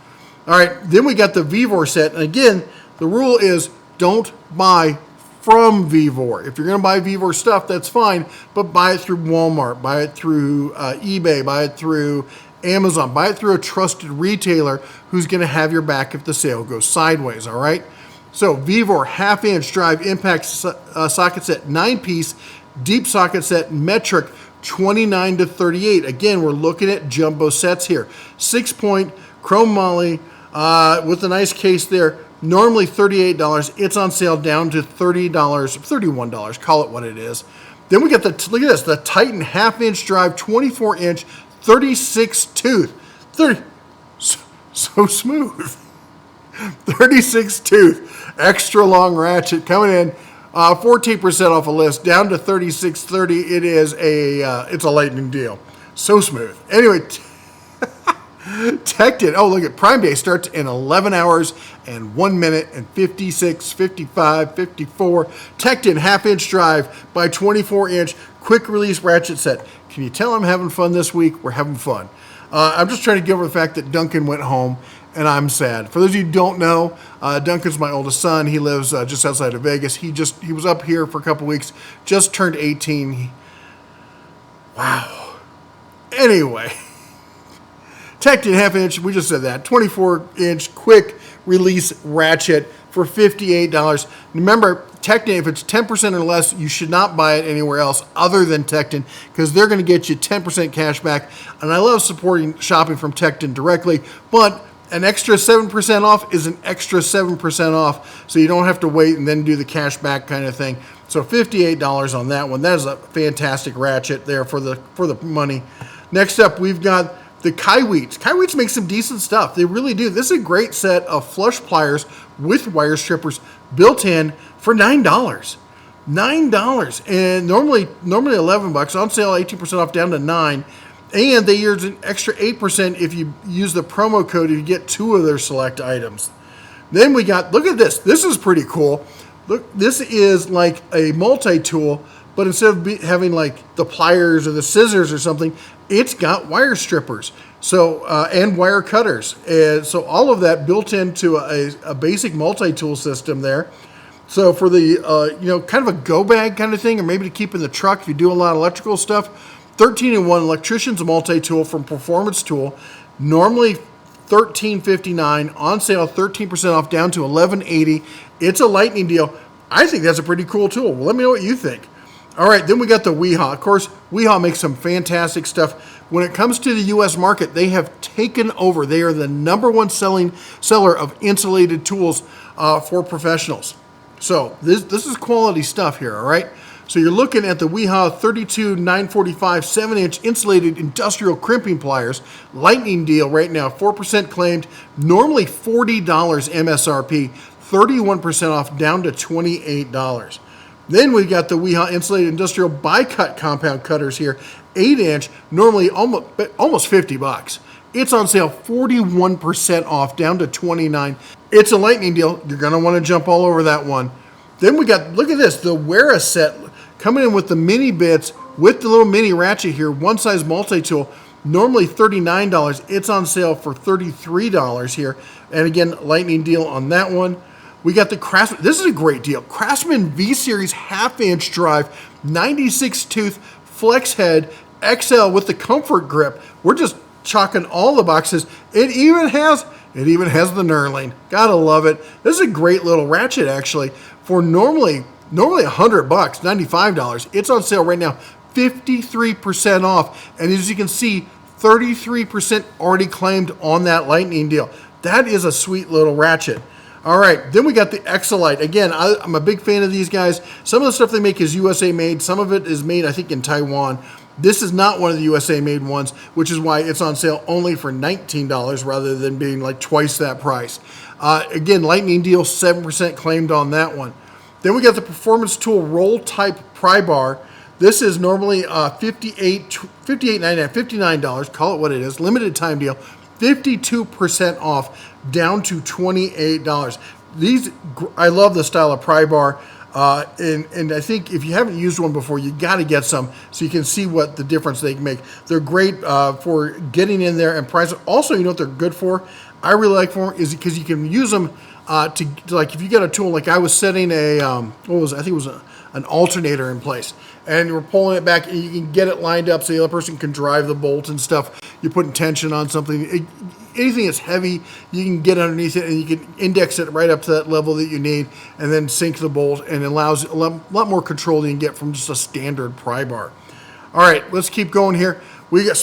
A: All right, then we got the Vevor set. And again, the rule is don't buy from Vevor. If you're going to buy Vevor stuff, that's fine, but buy it through Walmart, buy it through eBay, buy it through Amazon, buy it through a trusted retailer who's going to have your back if the sale goes sideways, all right? So Vevor half-inch drive impact socket set, 9-piece, deep socket set, metric, 29 to 38. Again, we're looking at jumbo sets here. 6-point, chrome moly, with a nice case there. Normally $38. It's on sale down to $30, $31. Call it what it is. Then we got look at this, the Titan half-inch drive, 24-inch, 36 tooth. So smooth. 36 tooth, extra long ratchet coming in, 14% off a list, down to $36.30. It is it's a lightning deal. So smooth. Anyway, Tecton. Oh, look at Prime Day starts in 11 hours and 1 minute and 56, 55, 54. Tecton half-inch drive by 24-inch quick release ratchet set. Can you tell I'm having fun this week? We're having fun. I'm just trying to get over the fact that Duncan went home, and I'm sad. For those of you who don't know, Duncan's my oldest son. He lives just outside of Vegas. He was up here for a couple weeks, just turned 18. Wow. Anyway, Tecton half-inch, we just said that, 24-inch quick release ratchet for $58. Remember, Tecton, if it's 10% or less, you should not buy it anywhere else other than Tecton because they're going to get you 10% cash back. And I love supporting shopping from Tecton directly, but an extra 7% off is an extra 7% off, so you don't have to wait and then do the cash back kind of thing. So $58 on that one. That is a fantastic ratchet there for the money. Next up, we've got the Kaiweets. Kaiweets make some decent stuff. They really do. This is a great set of flush pliers with wire strippers built in for $9. $9. And normally $11. On sale, 18% off down to $9. And they use an extra 8% if you use the promo code if you get 2 of their select items. Then we got, look at this. This is pretty cool. Look, this is like a multi-tool, but instead of having like the pliers or the scissors or something, it's got wire strippers. So and wire cutters. And so all of that built into a basic multi-tool system there. So for the, kind of a go bag kind of thing, or maybe to keep in the truck if you do a lot of electrical stuff, 13-in-1 electrician's multi-tool from Performance Tool, normally $13.59, on sale 13% off down to $11.80. It's a lightning deal. I think that's a pretty cool tool. Well, let me know what you think. All right, then we got the Weehaw. Of course, Weehaw makes some fantastic stuff. When it comes to the U.S. market, they have taken over. They are the number one seller of insulated tools for professionals. So this is quality stuff here, all right? So you're looking at the Weehaw 32-945 7-inch insulated industrial crimping pliers. Lightning deal right now, 4% claimed, normally $40 MSRP, 31% off down to $28. Then we got the Weehaw insulated industrial bi-cut compound cutters here, 8-inch, normally almost $50. It's on sale 41% off, down to $29. It's a lightning deal. You're going to want to jump all over that one. Then we got, look at this, the Wera set coming in with the mini bits with the little mini ratchet here, one size multi-tool, normally $39. It's on sale for $33 here. And again, lightning deal on that one. We got the Craftsman, this is a great deal. Craftsman V-Series half-inch drive, 96 tooth, flex head, XL with the comfort grip. We're just chalking all the boxes. It even has the knurling. Gotta love it. This is a great little ratchet actually. For normally $100, $95. It's on sale right now, 53% off. And as you can see, 33% already claimed on that lightning deal. That is a sweet little ratchet. All right, then we got the Exolite. Again, I'm a big fan of these guys. Some of the stuff they make is USA made. Some of it is made, I think, in Taiwan. This is not one of the USA made ones, which is why it's on sale only for $19 rather than being like twice that price. Again, lightning deal, 7% claimed on that one. Then we got the Performance Tool Roll Type Pry Bar. This is normally $59, call it what it is, limited time deal, 52% off, down to $28. These, I love the style of pry bar, and I think if you haven't used one before, you got to get some so you can see what the difference they can make. They're great for getting in there and prying. Also, you know what they're good for? I really like for is because you can use them to like if you got a tool, like I was setting a I think it was an alternator in place, and you're pulling it back, and you can get it lined up so the other person can drive the bolt and stuff. You're putting tension on something. Anything that's heavy, you can get underneath it, and you can index it right up to that level that you need, and then sink the bolt, and it allows a lot more control than you can get from just a standard pry bar. All right, let's keep going here. We got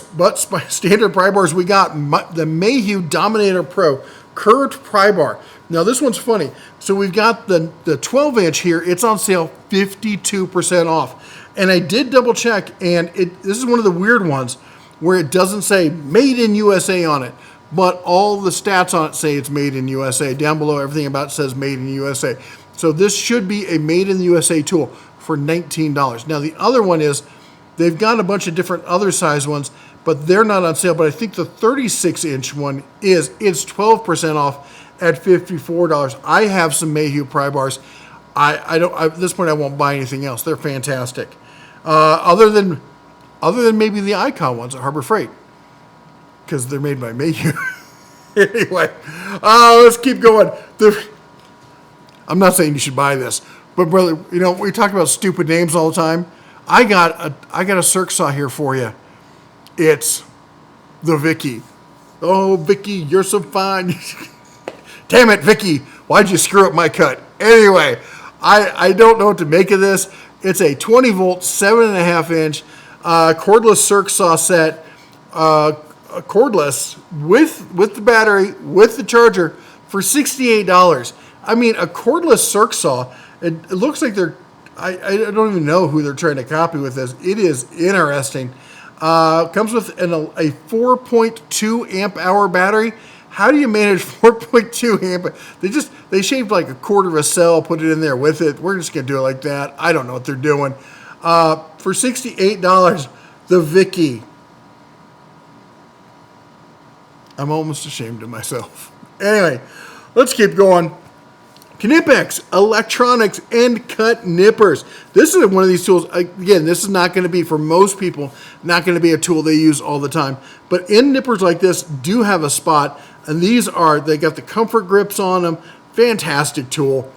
A: standard pry bars. We got the Mayhew Dominator Pro curved pry bar. Now this one's funny. So we've got the 12-inch here. It's on sale 52% off. And I did double check, and this is one of the weird ones where it doesn't say made in USA on it, but all the stats on it say it's made in USA. Down below, everything about it says made in USA. So this should be a made in the USA tool for $19. Now the other one is, they've got a bunch of different other size ones, but they're not on sale. But I think the 36-inch one is. It's 12% off at $54. I have some Mayhew pry bars. At this point, I won't buy anything else. They're fantastic. Other than maybe the Icon ones at Harbor Freight, because they're made by Mayhew. Anyway, let's keep going. I'm not saying you should buy this, but brother, you know we talk about stupid names all the time. I got a circ saw here for you. It's the Vicky. Oh, Vicky, you're so fine. Damn it, Vicky. Why'd you screw up my cut? Anyway, I don't know what to make of this. It's a 20-volt, 7.5-inch cordless circ saw set, cordless, with the battery, with the charger, for $68. I mean, a cordless circ saw, it looks like they're, I don't even know who they're trying to copy with this. It is interesting. Comes with a 4.2 amp hour battery. How do you manage 4.2 amp? They shaved like a quarter of a cell, put it in there with it. We're just gonna do it like that. I don't know what they're doing. For $68, the Vicky. I'm almost ashamed of myself. Anyway, let's keep going. Knipex electronics end cut nippers. This is one of these tools. Again, this is not going to be, for most people, not going to be a tool they use all the time. But end nippers like this do have a spot, and they got the comfort grips on them. Fantastic tool.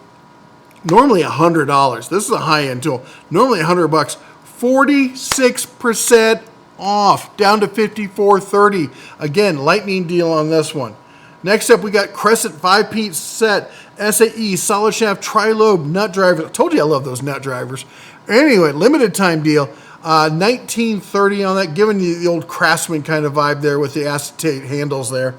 A: Normally $100. This is a high-end tool. Normally $100. 46% off, down to $54.30. Again, lightning deal on this one. Next up, we got Crescent 5-piece set, SAE solid shaft tri-lobe nut drivers. I told you I love those nut drivers. Anyway, limited time deal, $19.30 on that, giving you the old Craftsman kind of vibe there with the acetate handles there.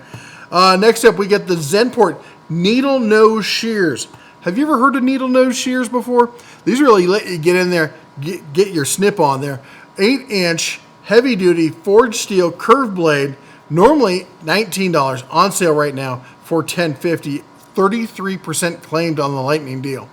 A: Next up, we get the Zenport needle nose shears. Have you ever heard of needle nose shears before? These really let you get in there, get your snip on there. 8-inch heavy duty forged steel curved blade. Normally $19, on sale right now for $10.50, 33% claimed on the lightning deal.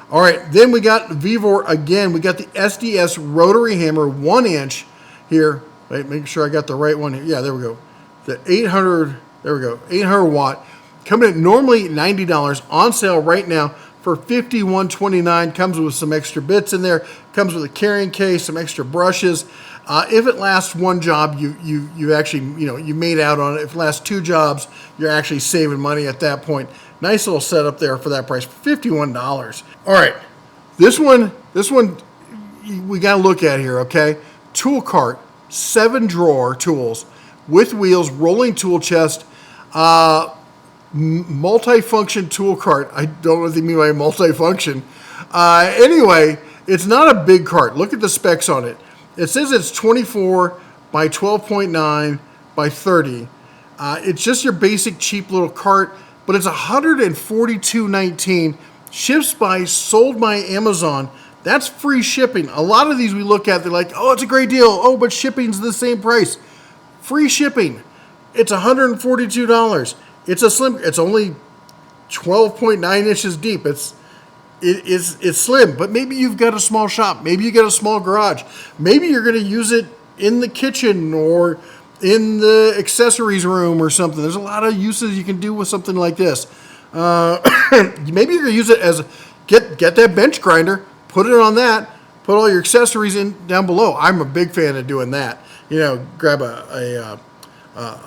A: All right, then we got Vevor again. We got the SDS rotary hammer, 1-inch here. Wait, make sure I got the right one here. Yeah, there we go. The 800, there we go, 800 watt, coming at normally $90, on sale right now for $51.29. Comes with some extra bits in there. Comes with a carrying case, some extra brushes. If it lasts one job, you actually, you made out on it. If it lasts two jobs, you're actually saving money at that point. Nice little setup there for that price, $51. All right, this one we got to look at here, okay? Tool cart, 7-drawer tools with wheels, rolling tool chest, multi-function tool cart. I don't know what they mean by multi-function. Anyway, it's not a big cart. Look at the specs on it. It says it's 24 by 12.9 by 30. It's just your basic cheap little cart, but it's $142.19. Ships by, sold by Amazon. That's free shipping. A lot of these we look at, they're like, oh, it's a great deal. Oh, but shipping's the same price. Free shipping. It's $142. It's a slim. It's only 12.9 inches deep. It's slim, but maybe you've got a small shop. Maybe you got a small garage. Maybe you're going to use it in the kitchen or in the accessories room or something. There's a lot of uses you can do with something like this. Maybe you're going to use it as get that bench grinder, put it on that, put all your accessories in down below. I'm a big fan of doing that. Grab a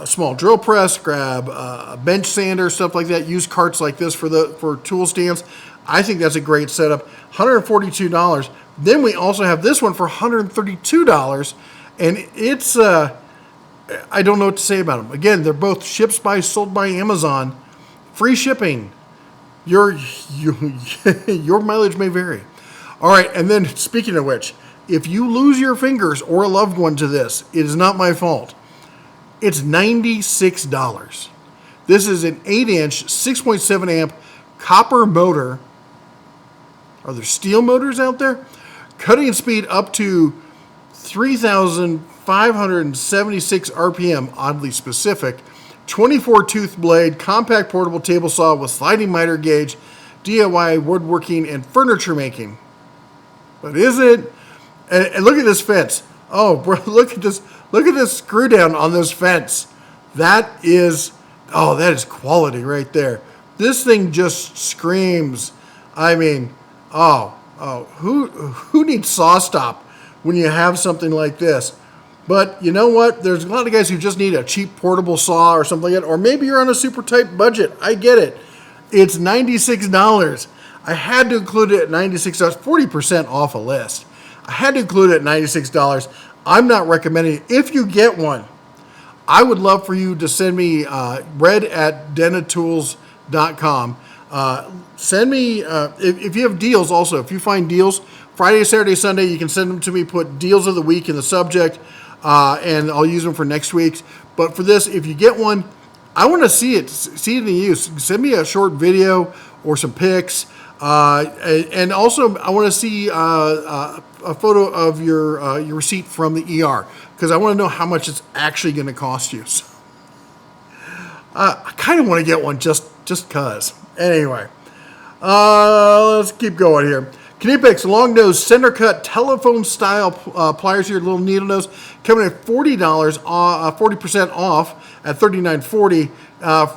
A: small drill press, grab a bench sander, stuff like that. Use carts like this for tool stands. I think that's a great setup. $142. Then we also have this one for $132, and it's I don't know what to say about them. Again, they're both shipped by, sold by Amazon, free shipping. Your mileage may vary. All right, and then speaking of which, if you lose your fingers or a loved one to this, it is not my fault. It's $96. This is an 8-inch, 6.7 amp copper motor. Are there steel motors out there? Cutting speed up to 3,576 RPM, oddly specific. 24-tooth blade, compact portable table saw with sliding miter gauge, DIY woodworking and furniture making. But is it? And look at this fence. Oh, bro, look at this screw down on this fence. That is quality right there. This thing just screams. I mean, who needs saw stop when you have something like this? But you know what? There's a lot of guys who just need a cheap portable saw or something like that. Or maybe you're on a super tight budget. I get it. It's $96. I had to include it at $96, 40% off a list. I had to include it at $96. I'm not recommending it. If you get one, I would love for you to send me red@denatools.com. Send me, if you have deals also, if you find deals, Friday, Saturday, Sunday, you can send them to me, put deals of the week in the subject, and I'll use them for next week's. But for this, if you get one, I want to see it in use. Send me a short video or some pics. And also, I want to see a photo of your receipt from the ER, because I want to know how much it's actually going to cost you. So, I kind of want to get one just cause. Anyway, let's keep going here. Knipex long nose center cut telephone style pliers here, little needle nose, coming at $40, 40% off at $39.40,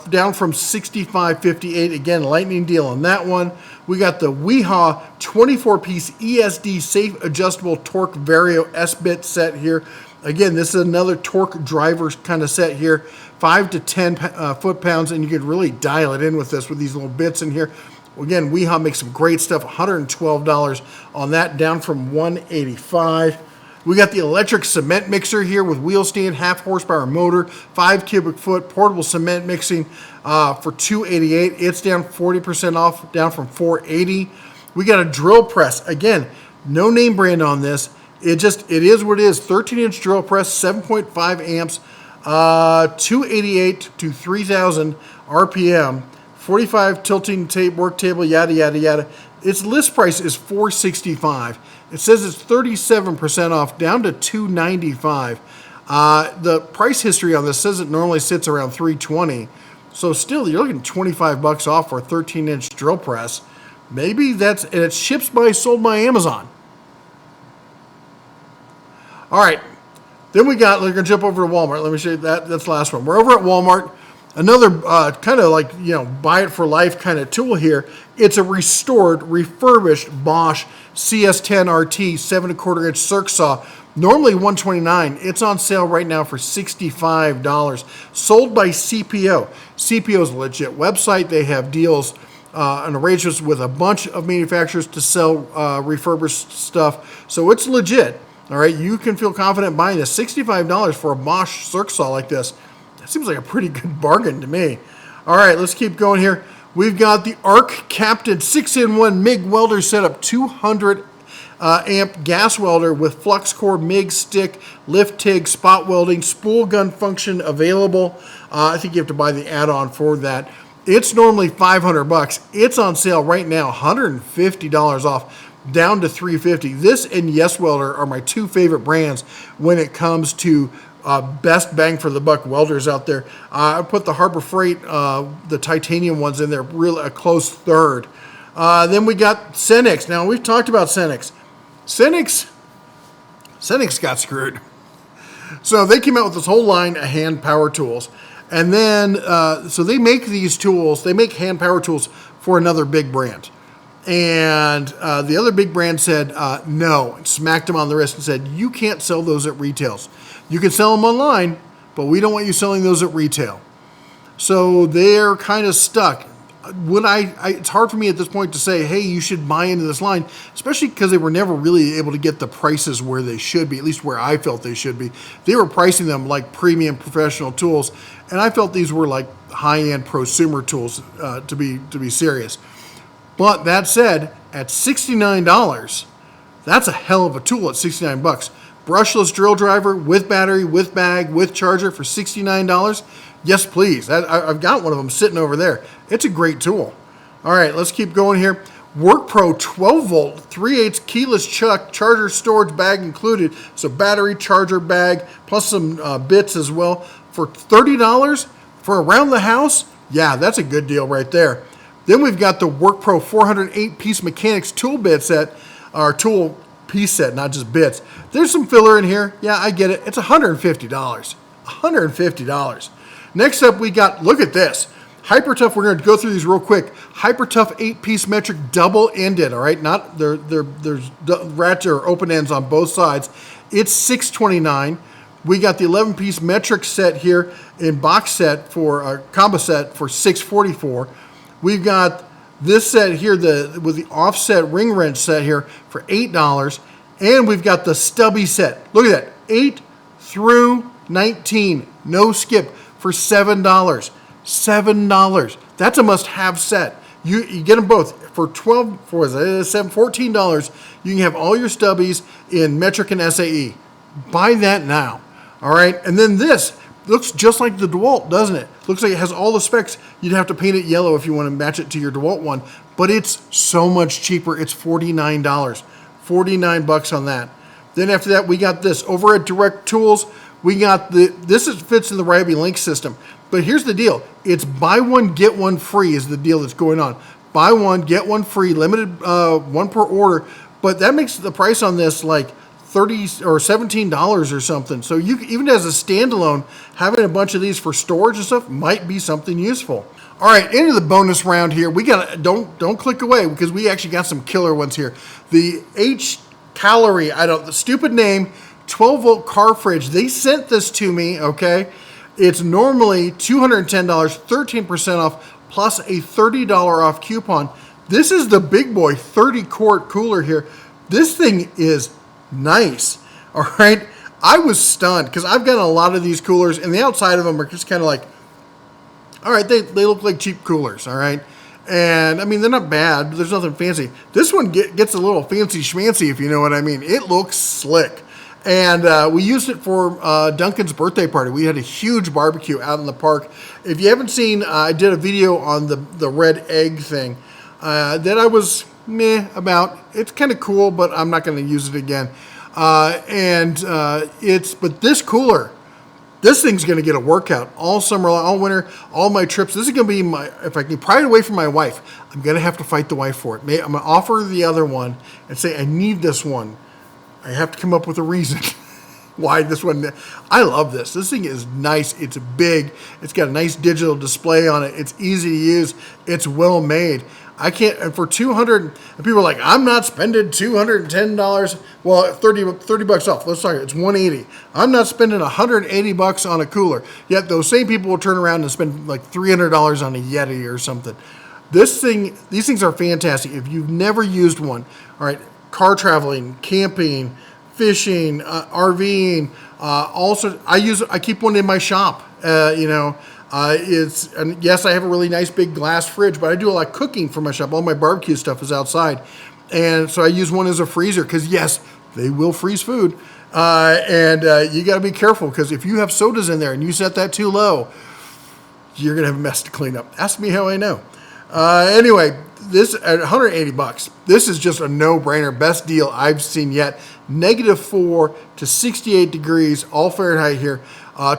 A: down from $65.58. Again, lightning deal on that one. We got the Weehaw 24-piece ESD safe adjustable torque Vario S-bit set here. Again, this is another torque driver kind of set here, 5 to 10 foot-pounds, and you can really dial it in with this with these little bits in here. Again, Weehaw makes some great stuff, $112 on that, down from $185. We got the electric cement mixer here with wheel stand, half horsepower motor, 5 cubic foot, portable cement mixing for $288. It's down 40% off, down from $480. We got a drill press. Again, no name brand on this. It is what it is. 13-inch drill press, 7.5 amps, 288 to 3,000 RPM. 45 tilting tape work table, yada yada yada. Its list price is $465. It says it's 37% off, down to $295. The price history on this says it normally sits around $320. So still, you're looking $25 off for a 13-inch drill press. Maybe and it's sold by Amazon. All right, Then we're going to jump over to Walmart. Let me show you that. That's the last one. We're over at Walmart. Another kind of like, buy it for life kind of tool here. It's a restored, refurbished Bosch CS10 RT 7¼ inch circ saw. Normally $129. It's on sale right now for $65. Sold by CPO. CPO is a legit website. They have deals and arrangements with a bunch of manufacturers to sell refurbished stuff. So it's legit. All right, you can feel confident buying this. $65 for a Bosch circ saw like this. That seems like a pretty good bargain to me. All right, let's keep going here. We've got the Arc Captain 6-in-1 MIG welder setup, 200 amp gas welder with flux core, MIG stick, lift TIG, spot welding, spool gun function available. I think you have to buy the add-on for that. It's normally $500. It's on sale right now, $150 off, down to $350. This and Yes Welder are my two favorite brands when it comes to best bang for the buck welders out there. I put the Harbor Freight, the titanium ones in there, really a close third. Then we got Cenex. Now we've talked about Cenex. Cenex got screwed. So they came out with this whole line of hand power tools. And then, so they make these tools, they make hand power tools for another big brand. And the other big brand said no, and smacked them on the wrist and said, you can't sell those at retails. You can sell them online, but we don't want you selling those at retail. So they're kind of stuck. It's hard for me at this point to say, hey, you should buy into this line, especially because they were never really able to get the prices where they should be, at least where I felt they should be. They were pricing them like premium professional tools, and I felt these were like high-end prosumer tools to be serious. But that said, at $69, that's a hell of a tool at $69. Brushless drill driver with battery, with bag, with charger for $69. Yes, please. I've got one of them sitting over there. It's a great tool. All right, let's keep going here. WorkPro 12 volt, 3/8 keyless chuck, charger storage bag included. So battery, charger bag, plus some bits as well. For $30 for around the house, yeah, that's a good deal right there. Then we've got the WorkPro 408-piece mechanics tool bit set, or tool piece set, not just bits. There's some filler in here. Yeah, I get it. It's $150. $150. Next up, we got, look at this. Hyper-Tough, we're going to go through these real quick. Hyper-Tough 8-piece metric double-ended, all right? Not there's ratchet or open ends on both sides. It's $629. We got the 11-piece metric set here in box set for combo set for $644. We've got this set here with the offset ring wrench set here for $8. And we've got the stubby set. Look at that. 8 through 19. No skip for $7. $7. That's a must-have set. You get them both for $14. You can have all your stubbies in metric and SAE. Buy that now. All right. And then this looks just like the DeWalt, doesn't it? Looks like it has all the specs. You'd have to paint it yellow if you want to match it to your DeWalt one, but it's so much cheaper. It's $49. $49 on that. Then after that, we got this over at Direct Tools. We got fits in the Ryobi Link system. But here's the deal. It's buy one, get one free is the deal that's going on. Buy one, get one free, limited one per order. But that makes the price on this like $30 or $17 or something. So you even as a standalone, having a bunch of these for storage and stuff might be something useful. All right, into the bonus round here. We got don't click away because we actually got some killer ones here. The H Calorie, the stupid name, 12 volt car fridge. They sent this to me, okay? It's normally $210, 13% off, plus a $30 off coupon. This is the big boy 30 quart cooler here. This thing is nice. All right. I was stunned because I've got a lot of these coolers and the outside of them are just kind of like, all right, they look like cheap coolers. All right. And I mean, they're not bad. There's nothing fancy. This one gets a little fancy schmancy, if you know what I mean. It looks slick. And we used it for Duncan's birthday party. We had a huge barbecue out in the park. If you haven't seen, I did a video on the red egg thing that I was meh about. It's kind of cool, but I'm not going to use it again. But this cooler, this thing's going to get a workout all summer, all winter, all my trips. This is going to be if I can pry it away from my wife, I'm going to have to fight the wife for it. I'm going to offer her the other one and say, I need this one. I have to come up with a reason. why this one. I love this. This thing is nice. It's big. It's got a nice digital display on it. It's easy to use. It's well made. I can't, and for 200, and people are like, I'm not spending $210. Well, 30 bucks off. Let's talk, it's 180. I'm not spending 180 bucks on a cooler. Yet those same people will turn around and spend like $300 on a Yeti or something. These things are fantastic. If you've never used one, all right, car traveling, camping, fishing, RVing, also I keep one in my shop, and yes, I have a really nice big glass fridge, but I do a lot of cooking for my shop. All my barbecue stuff is outside. And so I use one as a freezer because, yes, they will freeze food. You got to be careful because if you have sodas in there and you set that too low, you're going to have a mess to clean up. Ask me how I know. Anyway, this at 180 bucks, this is just a no-brainer. Best deal I've seen yet. -4 to 68 degrees, all Fahrenheit here.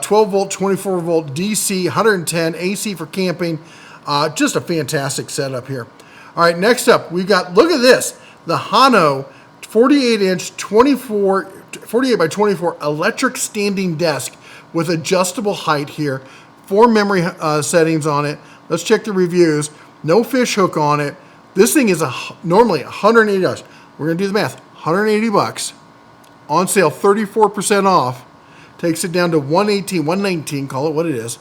A: 12 volt, 24 volt DC, 110 AC for camping. Just a fantastic setup here. All right, next up, we got, look at this, the Hano 48-inch, 48 by 24 electric standing desk with adjustable height here. 4 memory settings on it. Let's check the reviews. No fish hook on it. This thing is normally $180. We're going to do the math. 180 bucks. On sale, 34% off. Takes it down to 118, 119, call it what it is.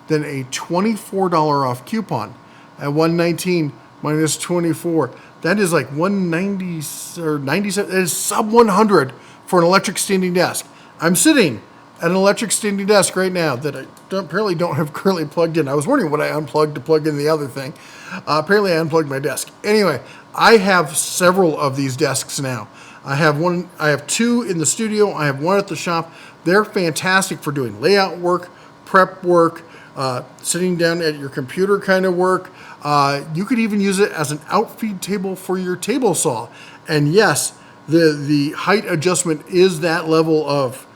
A: Then a $24 off coupon at 119 minus 24. That is like 190 or 97. That is sub 100 for an electric standing desk. I'm sitting at an electric standing desk right now that I apparently don't have currently plugged in. I was wondering what I unplugged to plug in the other thing. Apparently I unplugged my desk. Anyway, I have several of these desks now. I have 2 in the studio. I have 1 at the shop. They're fantastic for doing layout work, prep work, sitting down at your computer kind of work. You could even use it as an outfeed table for your table saw. And yes, the height adjustment is that level of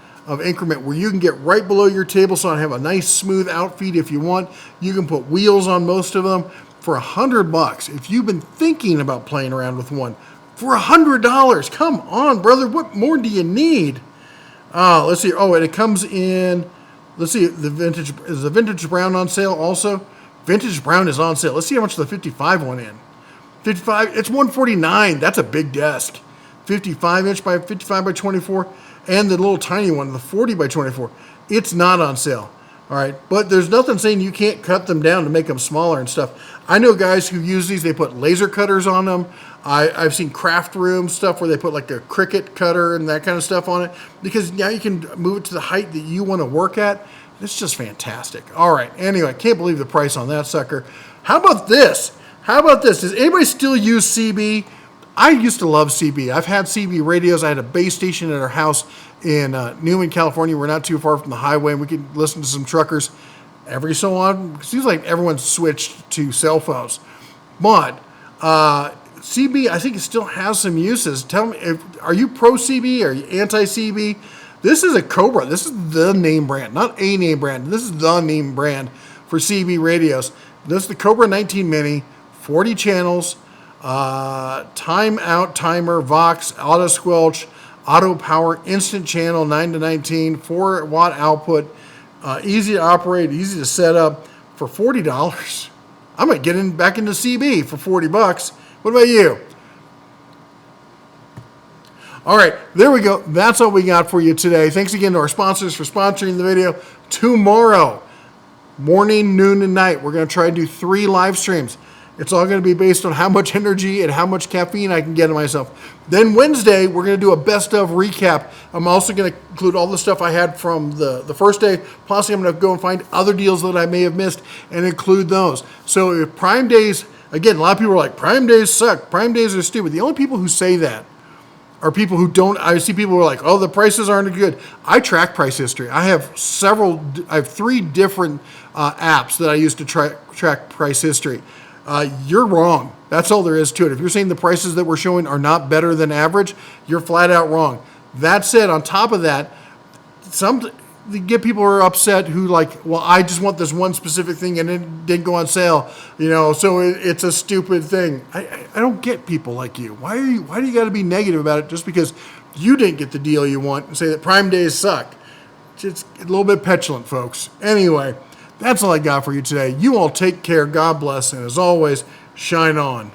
A: increment where you can get right below your table saw and have a nice smooth outfeed if you want. You can put wheels on most of them for $100. If you've been thinking about playing around with one, for $100, come on, brother. What more do you need? Let's see. Oh, and it comes in. Let's see. The vintage brown on sale also? Vintage brown is on sale. Let's see how much the 55 went in. 55. It's $149. That's a big desk. 55-inch by 55 by 24, and the little tiny one, the 40 by 24. It's not on sale. All right, but there's nothing saying you can't cut them down to make them smaller and stuff. I know guys who use these. They put laser cutters on them. I've seen craft room stuff where they put like a Cricut cutter and that kind of stuff on it because now you can move it to the height that you want to work at. It's just fantastic. All right, anyway, I can't believe the price on that sucker. How about this? Does anybody still use CB? I used to love CB. I've had CB radios. I had a base station at our house in Newman, California. We're not too far from the highway, and we could listen to some truckers every so on. It seems like everyone's switched to cell phones. But CB, I think it still has some uses. Tell me, are you pro CB? Are you anti CB? This is a Cobra. This is the name brand, not a name brand. This is the name brand for CB radios. This is the Cobra 19 Mini, 40 channels, timeout timer, Vox, auto squelch, auto power, instant channel, 9 to 19, 4-watt output, easy to operate, easy to set up for $40. I'm gonna get back into CB for $40. What about you? All right, there we go. That's all we got for you today. Thanks again to our sponsors for sponsoring the video. Tomorrow, morning, noon, and night, we're going to try to do 3 live streams. It's all going to be based on how much energy and how much caffeine I can get in myself. Then Wednesday, we're going to do a best of recap. I'm also going to include all the stuff I had from the first day. Plus, I'm going to go and find other deals that I may have missed and include those. So if Prime Days, again, a lot of people are like, Prime Days suck. Prime Days are stupid. The only people who say that are people who don't. I see people who are like, oh, the prices aren't good. I track price history. I have 3 different apps that I use to track price history. You're wrong. That's all there is to it. If you're saying the prices that we're showing are not better than average, you're flat out wrong. That said, on top of that, you get people who are upset who like, well, I just want this one specific thing and it didn't go on sale, so it's a stupid thing. I don't get people like you. Why do you got to be negative about it just because you didn't get the deal you want and say that Prime Days suck. It's a little bit petulant, folks. Anyway, that's all I got for you today. You all take care. God bless. And as always, shine on.